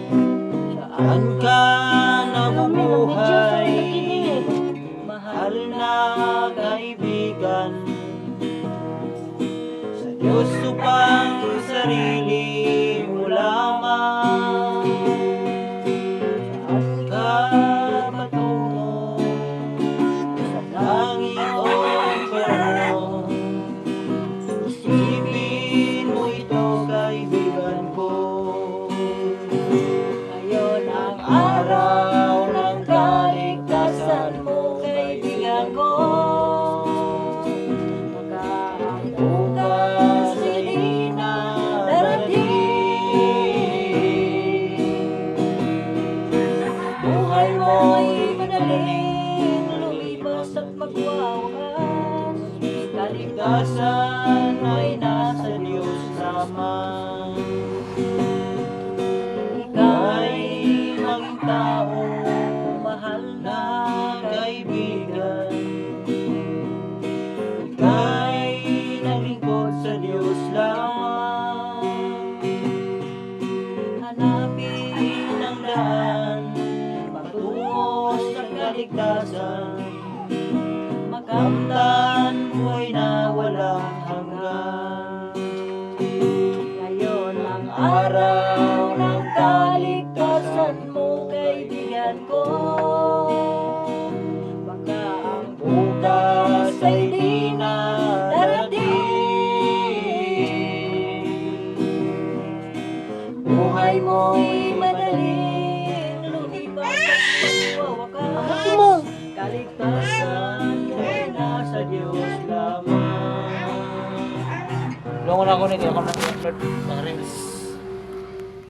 Saan ka nabubuhay, mahal na kaibigan? Sa Diyos upang sarili mo lamang. Saan ka patungo, sa langit o impyerno? Isipin mo ito, kaibigan ko. Ngayon ang araw ng kaligtasan mo, kaibigan ko. Baka ang bukas ay di na darating. Buhay mo'y madaling lumipas at magwawakas. Kaligtasan ay nasa Diyos lamang. Ika'y maging tao, mahal na kaibigan. Ika'y naglingkod sa Diyos lamang. Hanapin ang daan patungo sa kaligtasan. Makamtan buhay na walang hanggan. Ngayon ang araw ng kaligtasan mo, kaibigan ko. Baka ang bukas ay di na darating. Buhay mo'y madaling lumipas at magwawakas. Kaligtasan ay nasa Diyos lamang. Lungon ako nito, ako na-upload ng reels.